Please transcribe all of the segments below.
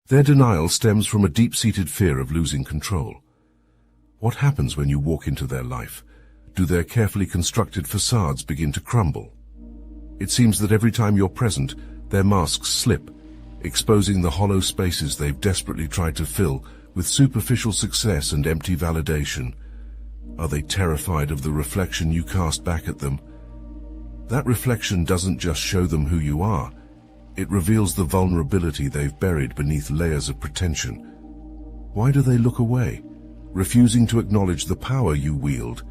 Their denial stems from a deep-seated fear of losing control. What happens when you walk into their life? Do their carefully constructed facades begin to crumble? It seems that every time you're present, their masks slip, exposing the hollow spaces they've desperately tried to fill with superficial success and empty validation. Are they terrified of the reflection you cast back at them? That reflection doesn't just show them who you are, it reveals the vulnerability they've buried beneath layers of pretension. Why do they look away, refusing to acknowledge the power you wield?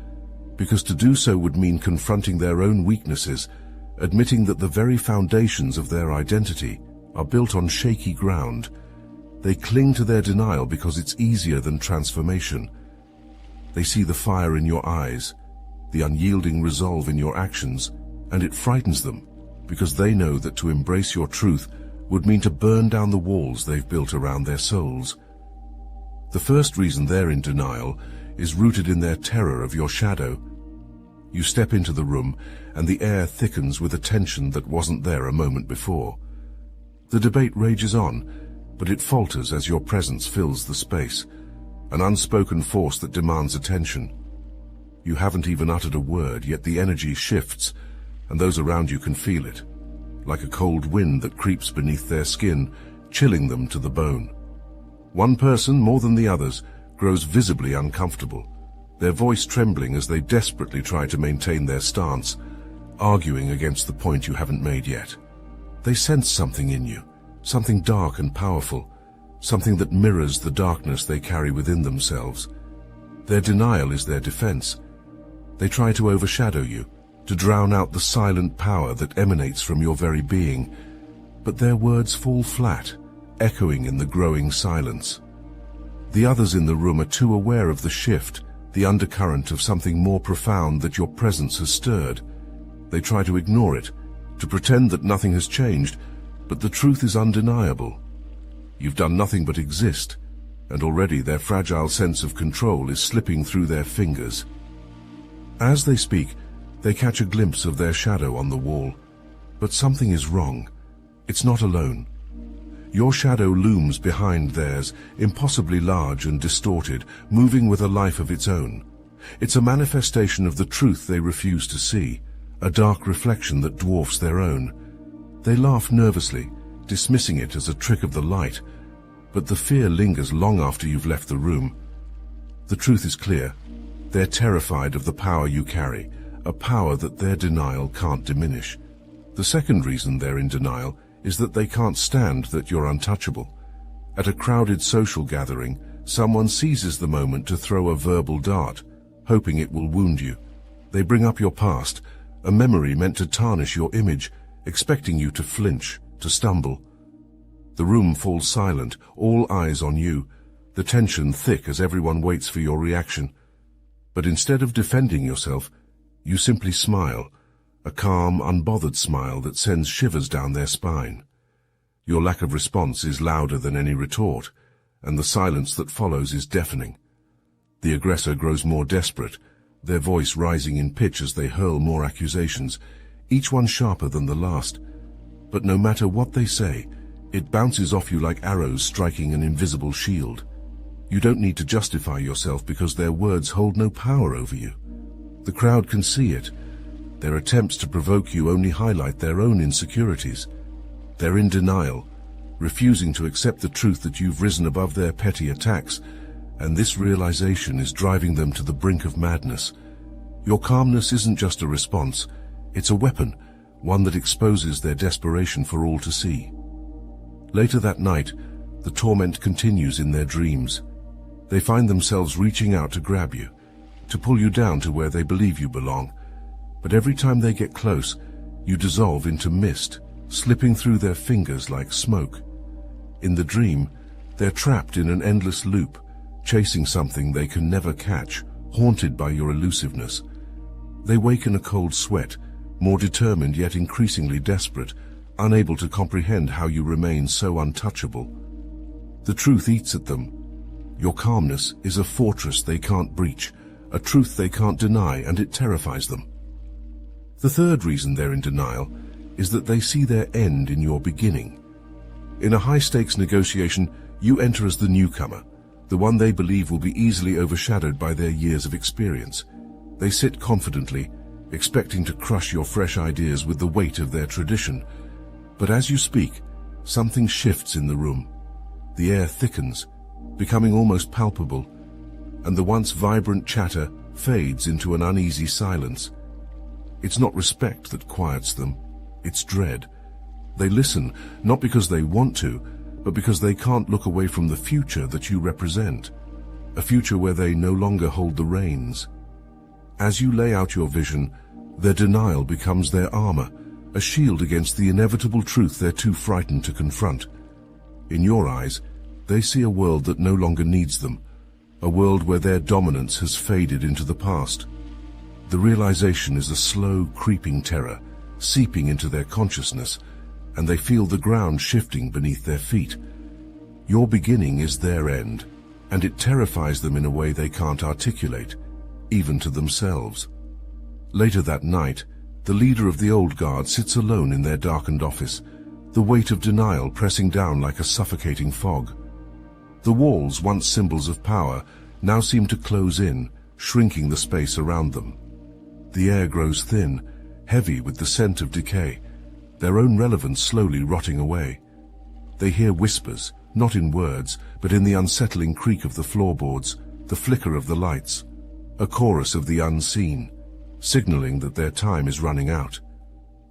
Because to do so would mean confronting their own weaknesses, admitting that the very foundations of their identity are built on shaky ground. They cling to their denial because it's easier than transformation. They see the fire in your eyes, the unyielding resolve in your actions, and it frightens them, because they know that to embrace your truth would mean to burn down the walls they've built around their souls. The first reason they're in denial is rooted in their terror of your shadow. You step into the room, and the air thickens with a tension that wasn't there a moment before. The debate rages on, but it falters as your presence fills the space, an unspoken force that demands attention. You haven't even uttered a word, yet the energy shifts, and those around you can feel it, like a cold wind that creeps beneath their skin, chilling them to the bone. One person, more than the others, grows visibly uncomfortable, their voice trembling as they desperately try to maintain their stance, arguing against the point you haven't made yet. They sense something in you, something dark and powerful, something that mirrors the darkness they carry within themselves. Their denial is their defense. They try to overshadow you, to drown out the silent power that emanates from your very being, but their words fall flat, echoing in the growing silence. The others in the room are too aware of the shift, the undercurrent of something more profound that your presence has stirred. They try to ignore it, to pretend that nothing has changed, but the truth is undeniable. You've done nothing but exist, and already their fragile sense of control is slipping through their fingers. As they speak, they catch a glimpse of their shadow on the wall, but something is wrong. It's not alone. Your shadow looms behind theirs, impossibly large and distorted, moving with a life of its own. It's a manifestation of the truth they refuse to see, a dark reflection that dwarfs their own. They laugh nervously, dismissing it as a trick of the light, but the fear lingers long after you've left the room. The truth is clear. They're terrified of the power you carry, a power that their denial can't diminish. The second reason they're in denial is that they can't stand that you're untouchable. At a crowded social gathering, someone seizes the moment to throw a verbal dart, hoping it will wound you. They bring up your past, a memory meant to tarnish your image, expecting you to flinch, to stumble. The room falls silent, all eyes on you, the tension thick as everyone waits for your reaction. But instead of defending yourself, you simply smile, a calm, unbothered smile that sends shivers down their spine. Your lack of response is louder than any retort, and the silence that follows is deafening. The aggressor grows more desperate, their voice rising in pitch as they hurl more accusations, each one sharper than the last. But no matter what they say, it bounces off you like arrows striking an invisible shield. You don't need to justify yourself because their words hold no power over you. The crowd can see it. Their attempts to provoke you only highlight their own insecurities. They're in denial, refusing to accept the truth that you've risen above their petty attacks, and this realization is driving them to the brink of madness. Your calmness isn't just a response, it's a weapon, one that exposes their desperation for all to see. Later that night, the torment continues in their dreams. They find themselves reaching out to grab you, to pull you down to where they believe you belong. But every time they get close, you dissolve into mist, slipping through their fingers like smoke. In the dream, they're trapped in an endless loop, chasing something they can never catch, haunted by your elusiveness. They wake in a cold sweat, more determined yet increasingly desperate, unable to comprehend how you remain so untouchable. The truth eats at them. Your calmness is a fortress they can't breach, a truth they can't deny, and it terrifies them. The third reason they're in denial is that they see their end in your beginning. In a high-stakes negotiation, You enter as the newcomer, the one they believe will be easily overshadowed by their years of experience. They sit confidently, expecting to crush your fresh ideas with the weight of their tradition. But as you speak, something shifts in the room. The air thickens, becoming almost palpable, and the once vibrant chatter fades into an uneasy silence. It's not respect that quiets them, it's dread. They listen, not because they want to, but because they can't look away from the future that you represent, a future where they no longer hold the reins. As you lay out your vision, their denial becomes their armor, a shield against the inevitable truth they're too frightened to confront. In your eyes, they see a world that no longer needs them, a world where their dominance has faded into the past. The realization is a slow, creeping terror, seeping into their consciousness, and they feel the ground shifting beneath their feet. Your beginning is their end, and it terrifies them in a way they can't articulate, even to themselves. Later that night, the leader of the old guard sits alone in their darkened office, the weight of denial pressing down like a suffocating fog. The walls, once symbols of power, now seem to close in, shrinking the space around them. The air grows thin, heavy with the scent of decay, their own relevance slowly rotting away. They hear whispers, not in words, but in the unsettling creak of the floorboards, the flicker of the lights, a chorus of the unseen, signaling that their time is running out.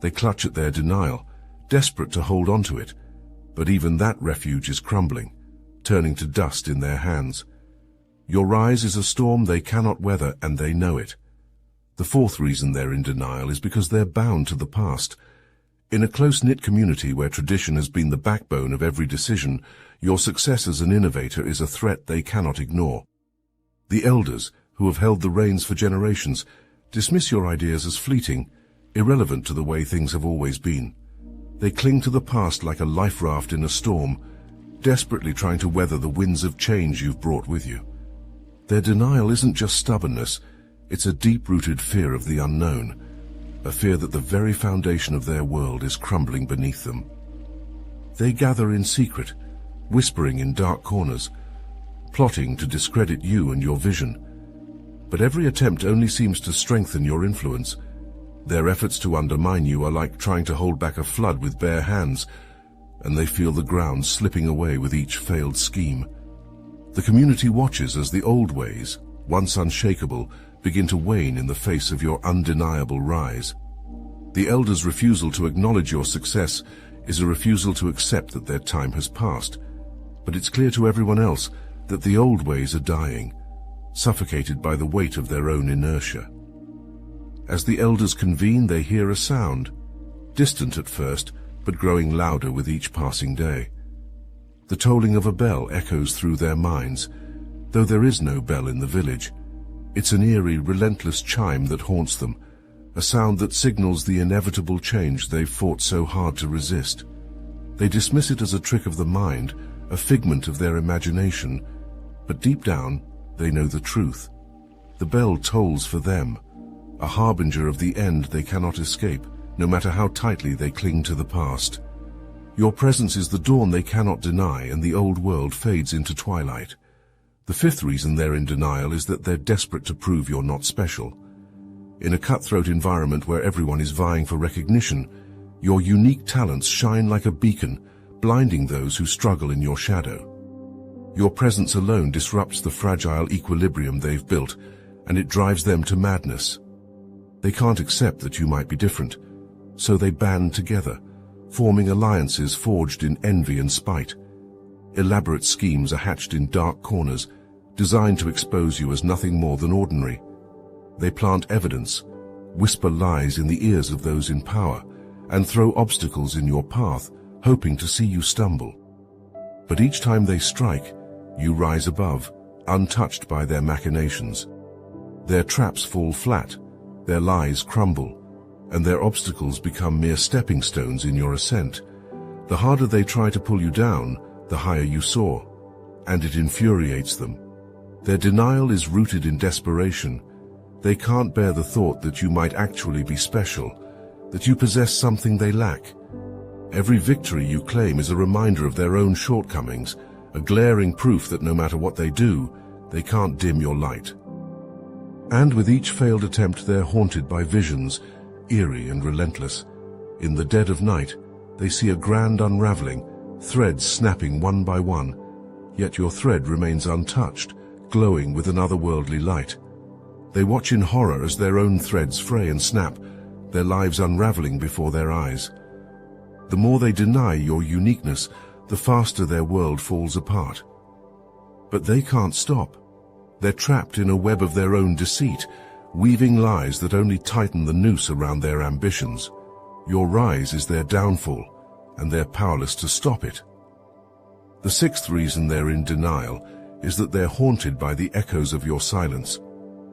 They clutch at their denial, desperate to hold on to it, but even that refuge is crumbling, turning to dust in their hands. Your rise is a storm they cannot weather, and they know it. The fourth reason they're in denial is because they're bound to the past. In a close-knit community where tradition has been the backbone of every decision, your success as an innovator is a threat they cannot ignore. The elders, who have held the reins for generations, dismiss your ideas as fleeting, irrelevant to the way things have always been. They cling to the past like a life raft in a storm, desperately trying to weather the winds of change you've brought with you. Their denial isn't just stubbornness, it's a deep-rooted fear of the unknown, a fear that the very foundation of their world is crumbling beneath them. They gather in secret, whispering in dark corners, plotting to discredit you and your vision. But every attempt only seems to strengthen your influence. Their efforts to undermine you are like trying to hold back a flood with bare hands, and they feel the ground slipping away with each failed scheme. The community watches as the old ways, once unshakable, begin to wane in the face of your undeniable rise. The elders' refusal to acknowledge your success is a refusal to accept that their time has passed, but it's clear to everyone else that the old ways are dying, suffocated by the weight of their own inertia. As the elders convene, they hear a sound, distant at first, but growing louder with each passing day. The tolling of a bell echoes through their minds, though there is no bell in the village. It's an eerie, relentless chime that haunts them, a sound that signals the inevitable change they've fought so hard to resist. They dismiss it as a trick of the mind, a figment of their imagination, but deep down, they know the truth. The bell tolls for them, a harbinger of the end they cannot escape, no matter how tightly they cling to the past. Your presence is the dawn they cannot deny, and the old world fades into twilight. The fifth reason they're in denial is that they're desperate to prove you're not special. In a cutthroat environment where everyone is vying for recognition, your unique talents shine like a beacon, blinding those who struggle in your shadow. Your presence alone disrupts the fragile equilibrium they've built, and it drives them to madness. They can't accept that you might be different, so they band together, forming alliances forged in envy and spite. Elaborate schemes are hatched in dark corners, designed to expose you as nothing more than ordinary. They plant evidence, whisper lies in the ears of those in power, and throw obstacles in your path, hoping to see you stumble. But each time they strike, you rise above, untouched by their machinations. Their traps fall flat, their lies crumble, and their obstacles become mere stepping stones in your ascent. The harder they try to pull you down, the higher you soar, and it infuriates them. Their denial is rooted in desperation. They can't bear the thought that you might actually be special, that you possess something they lack. Every victory you claim is a reminder of their own shortcomings, a glaring proof that no matter what they do, they can't dim your light. And with each failed attempt, they're haunted by visions, eerie and relentless. In the dead of night, they see a grand unraveling, threads snapping one by one, yet your thread remains untouched, glowing with an otherworldly light. They watch in horror as their own threads fray and snap, their lives unraveling before their eyes. The more they deny your uniqueness, the faster their world falls apart. But they can't stop. They're trapped in a web of their own deceit, weaving lies that only tighten the noose around their ambitions. Your rise is their downfall, and they're powerless to stop it. The sixth reason they're in denial is that they're haunted by the echoes of your silence.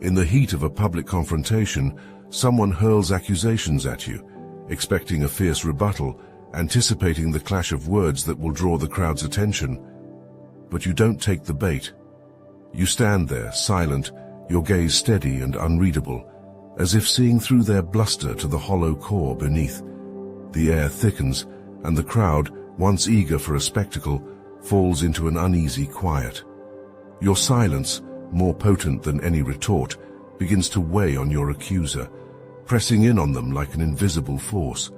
In the heat of a public confrontation, someone hurls accusations at you, expecting a fierce rebuttal, anticipating the clash of words that will draw the crowd's attention. But you don't take the bait. You stand there, silent, your gaze steady and unreadable, as if seeing through their bluster to the hollow core beneath. The air thickens, and the crowd, once eager for a spectacle, falls into an uneasy quiet. Your silence, more potent than any retort, begins to weigh on your accuser, pressing in on them like an invisible force.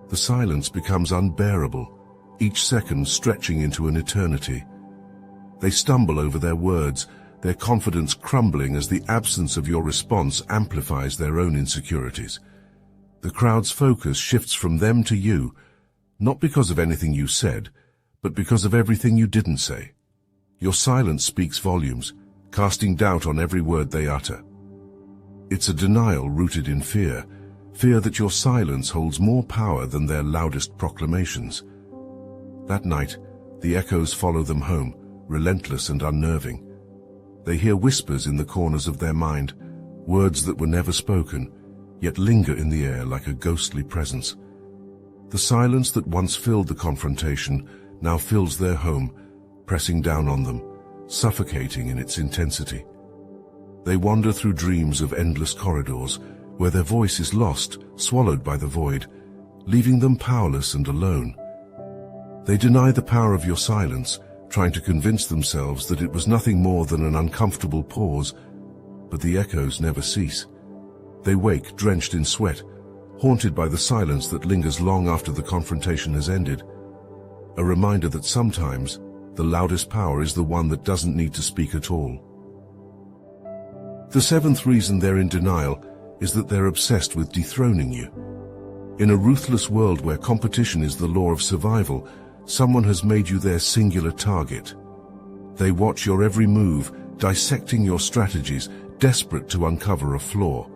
The silence becomes unbearable, each second stretching into an eternity. They stumble over their words, their confidence crumbling as the absence of your response amplifies their own insecurities. The crowd's focus shifts from them to you, not because of anything you said, but because of everything you didn't say. Your silence speaks volumes, casting doubt on every word they utter. It's a denial rooted in fear, fear that your silence holds more power than their loudest proclamations. That night, the echoes follow them home, relentless and unnerving. They hear whispers in the corners of their mind, words that were never spoken, yet linger in the air like a ghostly presence. The silence that once filled the confrontation now fills their home, pressing down on them, suffocating in its intensity. They wander through dreams of endless corridors, where their voice is lost, swallowed by the void, leaving them powerless and alone. They deny the power of your silence, trying to convince themselves that it was nothing more than an uncomfortable pause, but the echoes never cease. They wake drenched in sweat, haunted by the silence that lingers long after the confrontation has ended, a reminder that sometimes the loudest power is the one that doesn't need to speak at all. The seventh reason they're in denial is that they're obsessed with dethroning you. In a ruthless world where competition is the law of survival, someone has made you their singular target. They watch your every move, dissecting your strategies, desperate to uncover a flaw.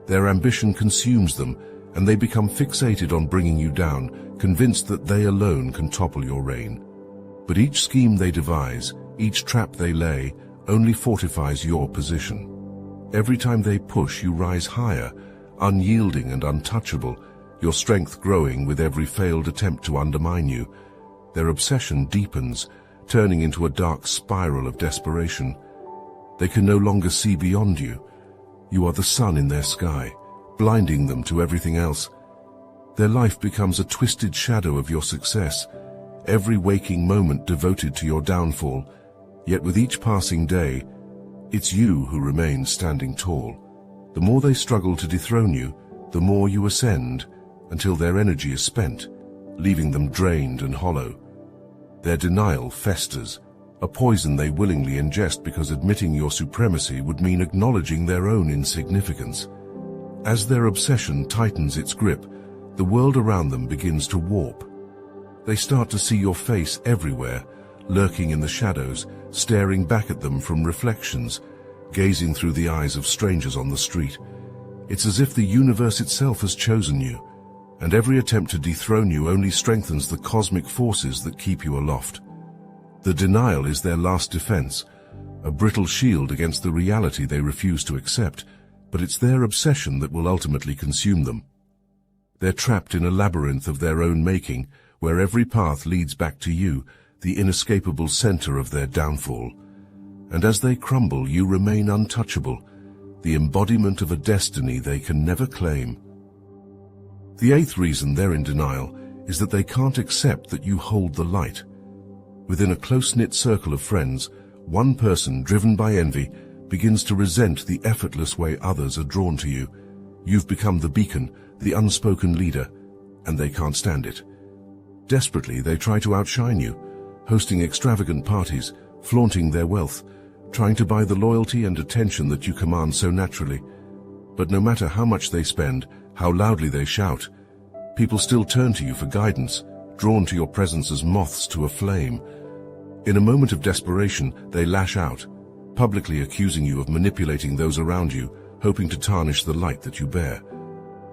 Their ambition consumes them, and they become fixated on bringing you down, convinced that they alone can topple your reign. But each scheme they devise, each trap they lay, only fortifies your position. Every time they push, you rise higher, unyielding and untouchable, your strength growing with every failed attempt to undermine you. Their obsession deepens, turning into a dark spiral of desperation. They can no longer see beyond you. You are the sun in their sky, blinding them to everything else. Their life becomes a twisted shadow of your success, every waking moment devoted to your downfall. Yet with each passing day, it's you who remain standing tall. The more they struggle to dethrone you, the more you ascend, until their energy is spent, leaving them drained and hollow. Their denial festers, a poison they willingly ingest because admitting your supremacy would mean acknowledging their own insignificance. As their obsession tightens its grip, the world around them begins to warp. They start to see your face everywhere, lurking in the shadows, staring back at them from reflections, gazing through the eyes of strangers on the street. It's as if the universe itself has chosen you, and every attempt to dethrone you only strengthens the cosmic forces that keep you aloft. The denial is their last defense, a brittle shield against the reality they refuse to accept, but it's their obsession that will ultimately consume them. They're trapped in a labyrinth of their own making, where every path leads back to you, the inescapable center of their downfall. And as they crumble, you remain untouchable, the embodiment of a destiny they can never claim. The eighth reason they're in denial is that they can't accept that you hold the light. Within a close-knit circle of friends, one person, driven by envy, begins to resent the effortless way others are drawn to you. You've become the beacon, the unspoken leader, and they can't stand it. Desperately, they try to outshine you, hosting extravagant parties, flaunting their wealth, trying to buy the loyalty and attention that you command so naturally. But no matter how much they spend, how loudly they shout, people still turn to you for guidance, drawn to your presence as moths to a flame. In a moment of desperation, they lash out, publicly accusing you of manipulating those around you, hoping to tarnish the light that you bear.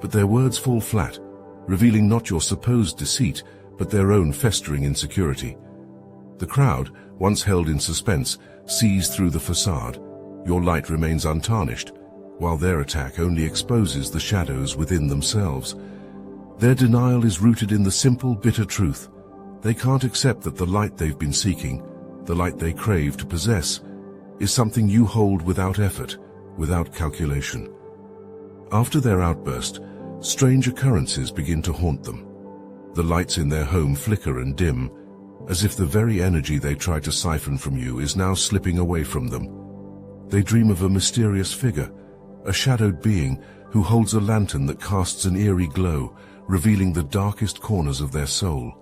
But their words fall flat, revealing not your supposed deceit, but their own festering insecurity. The crowd, once held in suspense, sees through the facade. Your light remains untarnished, while their attack only exposes the shadows within themselves. Their denial is rooted in the simple, bitter truth. They can't accept that the light they've been seeking, the light they crave to possess, is something you hold without effort, without calculation. After their outburst, strange occurrences begin to haunt them. The lights in their home flicker and dim, as if the very energy they tried to siphon from you is now slipping away from them. They dream of a mysterious figure, a shadowed being who holds a lantern that casts an eerie glow, revealing the darkest corners of their soul.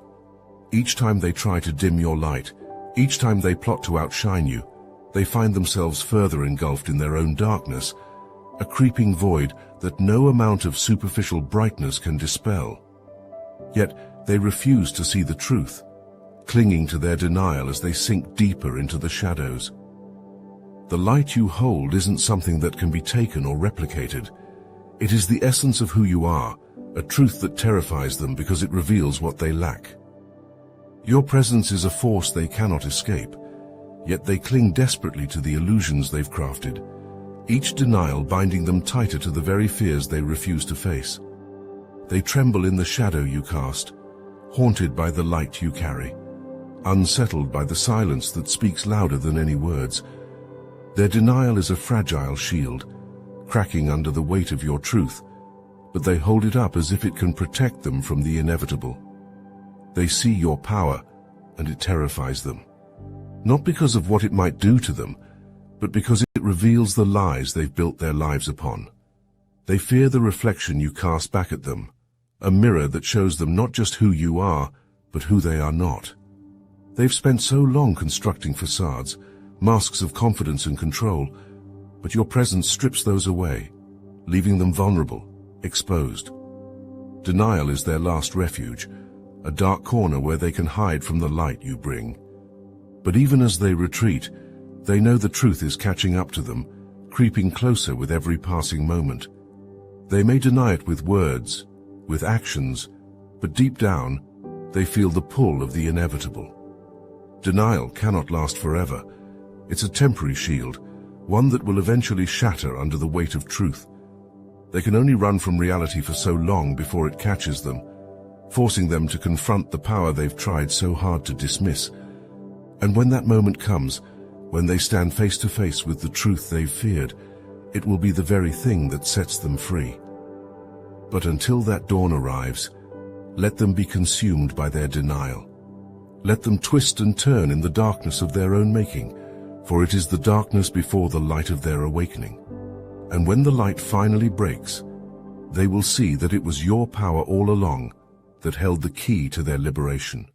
Each time they try to dim your light, each time they plot to outshine you, they find themselves further engulfed in their own darkness, a creeping void that no amount of superficial brightness can dispel. Yet they refuse to see the truth, clinging to their denial as they sink deeper into the shadows. The light you hold isn't something that can be taken or replicated. It is the essence of who you are, a truth that terrifies them because it reveals what they lack. Your presence is a force they cannot escape, yet they cling desperately to the illusions they've crafted, each denial binding them tighter to the very fears they refuse to face. They tremble in the shadow you cast, haunted by the light you carry, unsettled by the silence that speaks louder than any words. Their denial is a fragile shield, cracking under the weight of your truth, but they hold it up as if it can protect them from the inevitable. They see your power, and it terrifies them. Not because of what it might do to them, but because it reveals the lies they've built their lives upon. They fear the reflection you cast back at them, a mirror that shows them not just who you are, but who they are not. They've spent so long constructing facades, masks of confidence and control, but your presence strips those away, leaving them vulnerable, exposed. Denial is their last refuge, a dark corner where they can hide from the light you bring. But even as they retreat, they know the truth is catching up to them, creeping closer with every passing moment. They may deny it with words, with actions, but deep down, they feel the pull of the inevitable. Denial cannot last forever. It's a temporary shield, one that will eventually shatter under the weight of truth. They can only run from reality for so long before it catches them, forcing them to confront the power they've tried so hard to dismiss. And when that moment comes, when they stand face to face with the truth they've feared, it will be the very thing that sets them free. But until that dawn arrives, let them be consumed by their denial. Let them twist and turn in the darkness of their own making, for it is the darkness before the light of their awakening. And when the light finally breaks, they will see that it was your power all along that held the key to their liberation.